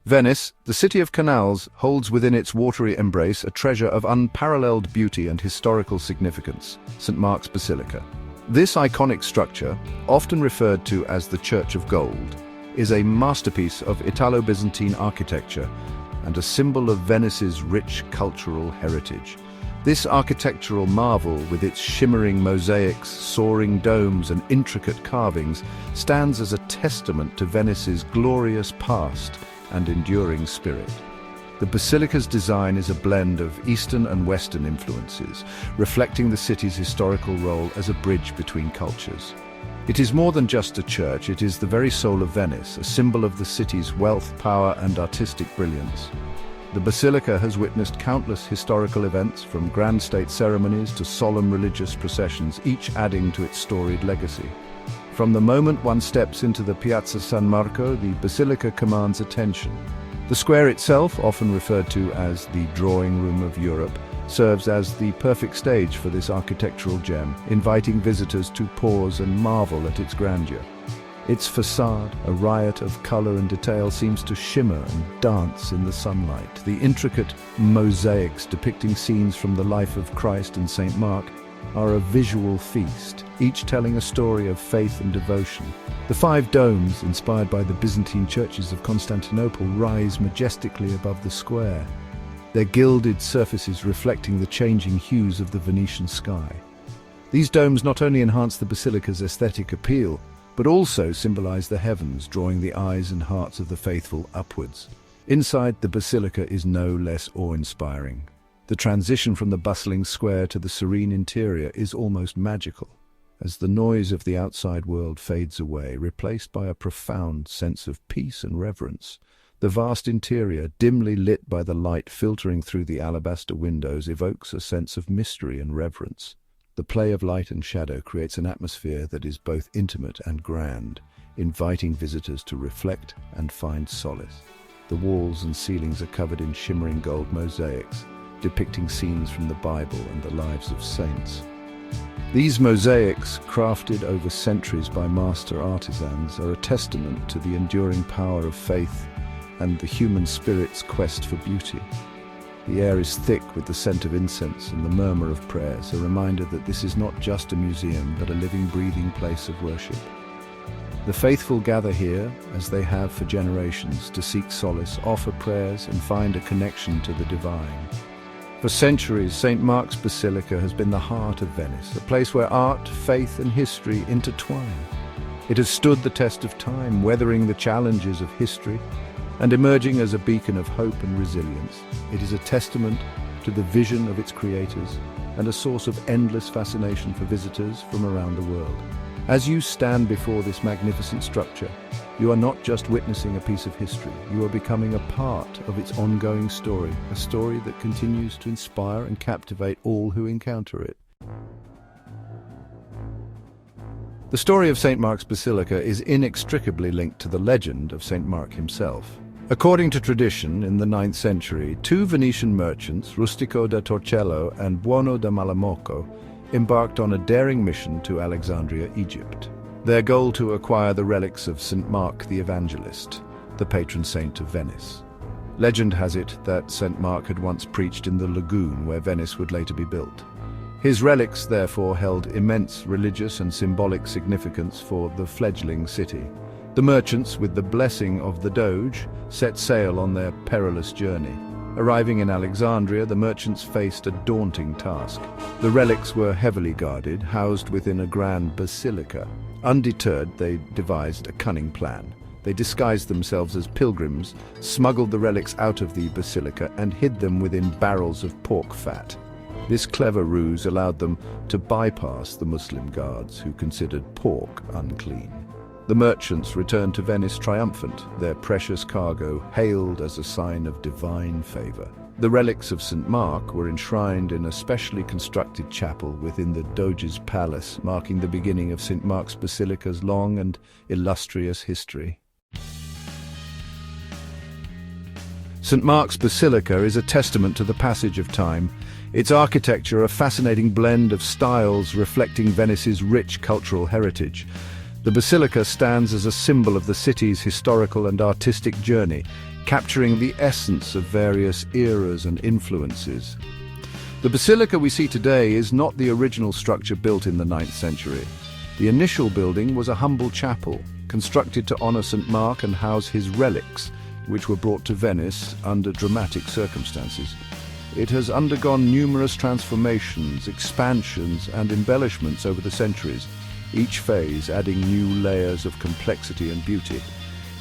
Venice, the city of canals, holds within its watery embrace a treasure of unparalleled beauty and historical significance, St. Mark's Basilica. This iconic structure, often referred to as the Church of Gold, is a masterpiece of Italo-Byzantine architecture and a symbol of Venice's rich cultural heritage. This architectural marvel, with its shimmering mosaics, soaring domes, and intricate carvings, stands as a testament to Venice's glorious past and enduring spirit. The basilica's design is a blend of Eastern and Western influences, reflecting the city's historical role as a bridge between cultures. It is more than just a church, it is the very soul of Venice, a symbol of the city's wealth, power, and artistic brilliance. The basilica has witnessed countless historical events, from grand state ceremonies to solemn religious processions, each adding to its storied legacy. From the moment one steps into the Piazza San Marco, the basilica commands attention. The square itself, often referred to as the drawing room of Europe, serves as the perfect stage for this architectural gem, inviting visitors to pause and marvel at its grandeur. Its facade, a riot of color and detail, seems to shimmer and dance in the sunlight. The intricate mosaics depicting scenes from the life of Christ and St. Mark are a visual feast, each telling a story of faith and devotion. The five domes, inspired by the Byzantine churches of Constantinople, rise majestically above the square, their gilded surfaces reflecting the changing hues of the Venetian sky. These domes not only enhance the basilica's aesthetic appeal, but also symbolize the heavens, drawing the eyes and hearts of the faithful upwards. Inside, the basilica is no less awe-inspiring. The transition from the bustling square to the serene interior is almost magical, as the noise of the outside world fades away, replaced by a profound sense of peace and reverence. The vast interior, dimly lit by the light filtering through the alabaster windows, evokes a sense of mystery and reverence. The play of light and shadow creates an atmosphere that is both intimate and grand, inviting visitors to reflect and find solace. The walls and ceilings are covered in shimmering gold mosaics, depicting scenes from the Bible and the lives of saints. These mosaics, crafted over centuries by master artisans, are a testament to the enduring power of faith and the human spirit's quest for beauty. The air is thick with the scent of incense and the murmur of prayers, a reminder that this is not just a museum, but a living, breathing place of worship. The faithful gather here, as they have for generations, to seek solace, offer prayers, and find a connection to the divine. For centuries, St. Mark's Basilica has been the heart of Venice, a place where art, faith, and history intertwine. It has stood the test of time, weathering the challenges of history and emerging as a beacon of hope and resilience. It is a testament to the vision of its creators and a source of endless fascination for visitors from around the world. As you stand before this magnificent structure, you are not just witnessing a piece of history, you are becoming a part of its ongoing story, a story that continues to inspire and captivate all who encounter it. The story of St. Mark's Basilica is inextricably linked to the legend of St. Mark himself. According to tradition, in the 9th century, two Venetian merchants, Rustico da Torcello and Buono da Malamocco, embarked on a daring mission to Alexandria, Egypt. Their goal to acquire the relics of St. Mark the Evangelist, the patron saint of Venice. Legend has it that St. Mark had once preached in the lagoon where Venice would later be built. His relics, therefore, held immense religious and symbolic significance for the fledgling city. The merchants, with the blessing of the Doge, set sail on their perilous journey. Arriving in Alexandria, the merchants faced a daunting task. The relics were heavily guarded, housed within a grand basilica. Undeterred, they devised a cunning plan. They disguised themselves as pilgrims, smuggled the relics out of the basilica, and hid them within barrels of pork fat. This clever ruse allowed them to bypass the Muslim guards, who considered pork unclean. The merchants returned to Venice triumphant, their precious cargo hailed as a sign of divine favor. The relics of St. Mark were enshrined in a specially constructed chapel within the Doge's palace, marking the beginning of St. Mark's Basilica's long and illustrious history. St. Mark's Basilica is a testament to the passage of time, its architecture a fascinating blend of styles reflecting Venice's rich cultural heritage. The basilica stands as a symbol of the city's historical and artistic journey, capturing the essence of various eras and influences. The basilica we see today is not the original structure built in the 9th century. The initial building was a humble chapel, constructed to honor St. Mark and house his relics, which were brought to Venice under dramatic circumstances. It has undergone numerous transformations, expansions, and embellishments over the centuries, each phase adding new layers of complexity and beauty.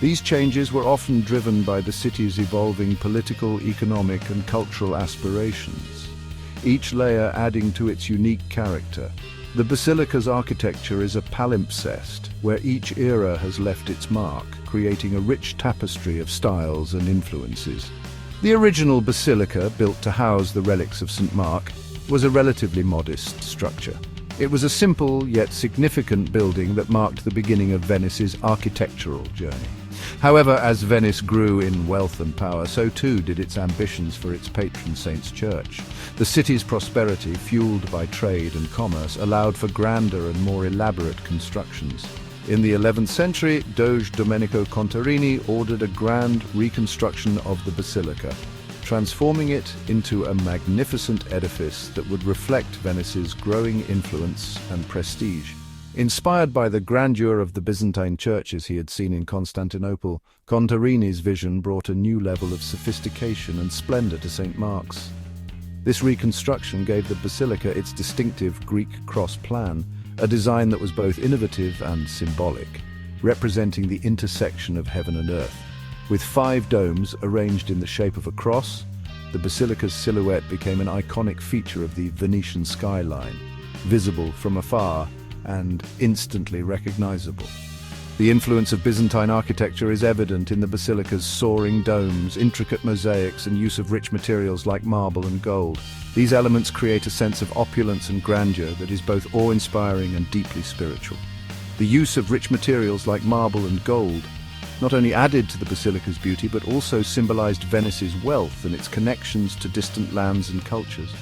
These changes were often driven by the city's evolving political, economic, and cultural aspirations, each layer adding to its unique character. The basilica's architecture is a palimpsest, where each era has left its mark, creating a rich tapestry of styles and influences. The original basilica, built to house the relics of St. Mark, was a relatively modest structure. It was a simple yet significant building that marked the beginning of Venice's architectural journey. However, as Venice grew in wealth and power, so too did its ambitions for its patron saint's church. The city's prosperity, fueled by trade and commerce, allowed for grander and more elaborate constructions. In the 11th century, Doge Domenico Contarini ordered a grand reconstruction of the basilica, transforming it into a magnificent edifice that would reflect Venice's growing influence and prestige. Inspired by the grandeur of the Byzantine churches he had seen in Constantinople, Contarini's vision brought a new level of sophistication and splendor to St. Mark's. This reconstruction gave the basilica its distinctive Greek cross plan, a design that was both innovative and symbolic, representing the intersection of heaven and earth. With 5 domes arranged in the shape of a cross, the basilica's silhouette became an iconic feature of the Venetian skyline, visible from afar and instantly recognizable. The influence of Byzantine architecture is evident in the basilica's soaring domes, intricate mosaics, and use of rich materials like marble and gold. These elements create a sense of opulence and grandeur that is both awe-inspiring and deeply spiritual. The use of rich materials like marble and gold not only added to the basilica's beauty, but also symbolized Venice's wealth and its connections to distant lands and cultures.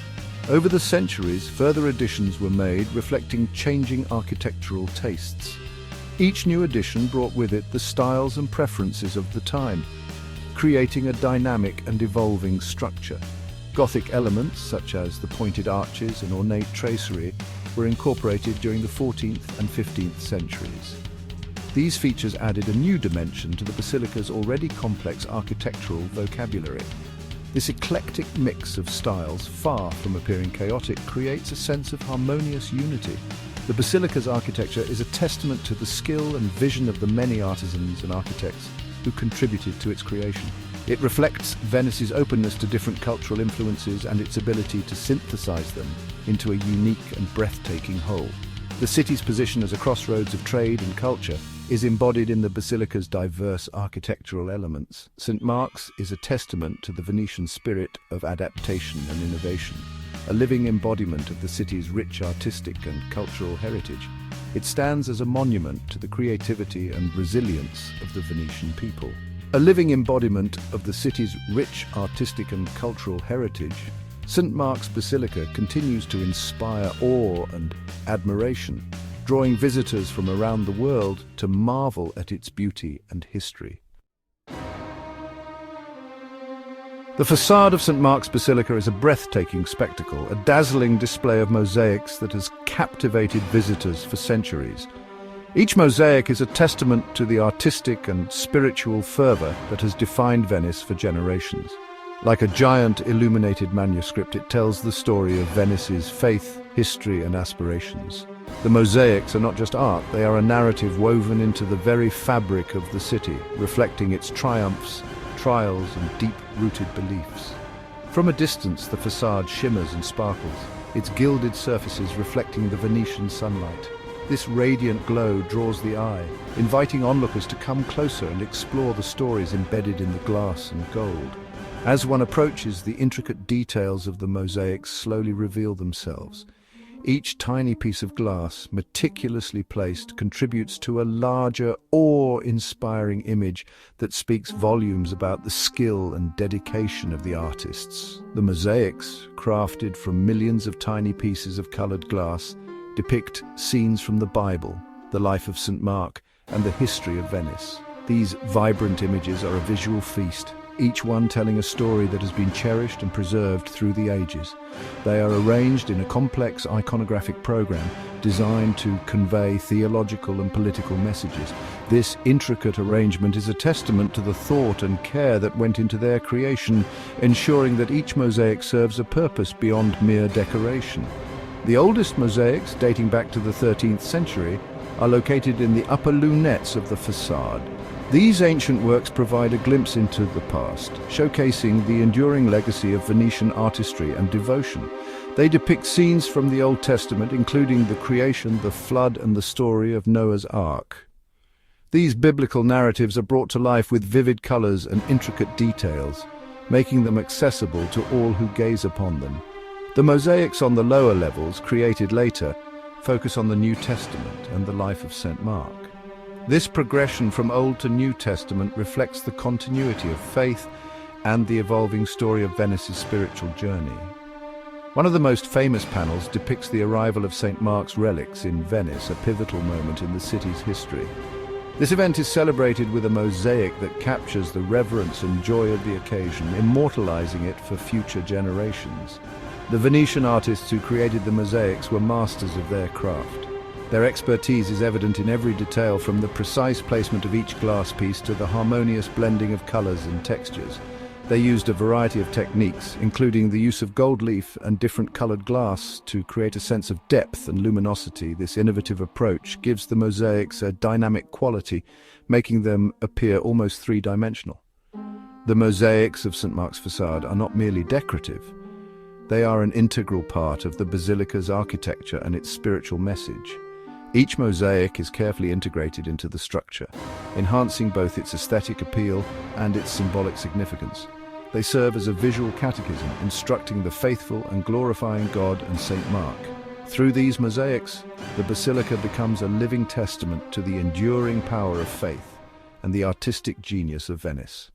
Over the centuries, further additions were made, reflecting changing architectural tastes. Each new addition brought with it the styles and preferences of the time, creating a dynamic and evolving structure. Gothic elements, such as the pointed arches and ornate tracery, were incorporated during the 14th and 15th centuries. These features added a new dimension to the basilica's already complex architectural vocabulary. This eclectic mix of styles, far from appearing chaotic, creates a sense of harmonious unity. The basilica's architecture is a testament to the skill and vision of the many artisans and architects who contributed to its creation. It reflects Venice's openness to different cultural influences and its ability to synthesize them into a unique and breathtaking whole. The city's position as a crossroads of trade and culture is embodied in the basilica's diverse architectural elements. St. Mark's is a testament to the Venetian spirit of adaptation and innovation, a living embodiment of the city's rich artistic and cultural heritage. It stands as a monument to the creativity and resilience of the Venetian people. A living embodiment of the city's rich artistic and cultural heritage, St. Mark's Basilica continues to inspire awe and admiration, drawing visitors from around the world to marvel at its beauty and history. The facade of St. Mark's Basilica is a breathtaking spectacle, a dazzling display of mosaics that has captivated visitors for centuries. Each mosaic is a testament to the artistic and spiritual fervor that has defined Venice for generations. Like a giant illuminated manuscript, it tells the story of Venice's faith, history, and aspirations. The mosaics are not just art, they are a narrative woven into the very fabric of the city, reflecting its triumphs, trials, and deep-rooted beliefs. From a distance, the facade shimmers and sparkles, its gilded surfaces reflecting the Venetian sunlight. This radiant glow draws the eye, inviting onlookers to come closer and explore the stories embedded in the glass and gold. As one approaches, the intricate details of the mosaics slowly reveal themselves. Each tiny piece of glass, meticulously placed, contributes to a larger, awe-inspiring image that speaks volumes about the skill and dedication of the artists. The mosaics, crafted from millions of tiny pieces of colored glass, depict scenes from the Bible, the life of St. Mark, and the history of Venice. These vibrant images are a visual feast, each one telling a story that has been cherished and preserved through the ages. They are arranged in a complex iconographic program designed to convey theological and political messages. This intricate arrangement is a testament to the thought and care that went into their creation, ensuring that each mosaic serves a purpose beyond mere decoration. The oldest mosaics, dating back to the 13th century, are located in the upper lunettes of the facade. These ancient works provide a glimpse into the past, showcasing the enduring legacy of Venetian artistry and devotion. They depict scenes from the Old Testament, including the creation, the flood, and the story of Noah's Ark. These biblical narratives are brought to life with vivid colors and intricate details, making them accessible to all who gaze upon them. The mosaics on the lower levels, created later, focus on the New Testament and the life of St. Mark. This progression from Old to New Testament reflects the continuity of faith and the evolving story of Venice's spiritual journey. One of the most famous panels depicts the arrival of St. Mark's relics in Venice, a pivotal moment in the city's history. This event is celebrated with a mosaic that captures the reverence and joy of the occasion, immortalizing it for future generations. The Venetian artists who created the mosaics were masters of their craft. Their expertise is evident in every detail, from the precise placement of each glass piece to the harmonious blending of colors and textures. They used a variety of techniques, including the use of gold leaf and different colored glass to create a sense of depth and luminosity. This innovative approach gives the mosaics a dynamic quality, making them appear almost three-dimensional. The mosaics of St. Mark's facade are not merely decorative. They are an integral part of the basilica's architecture and its spiritual message. Each mosaic is carefully integrated into the structure, enhancing both its aesthetic appeal and its symbolic significance. They serve as a visual catechism, instructing the faithful and glorifying God and St. Mark. Through these mosaics, the basilica becomes a living testament to the enduring power of faith and the artistic genius of Venice.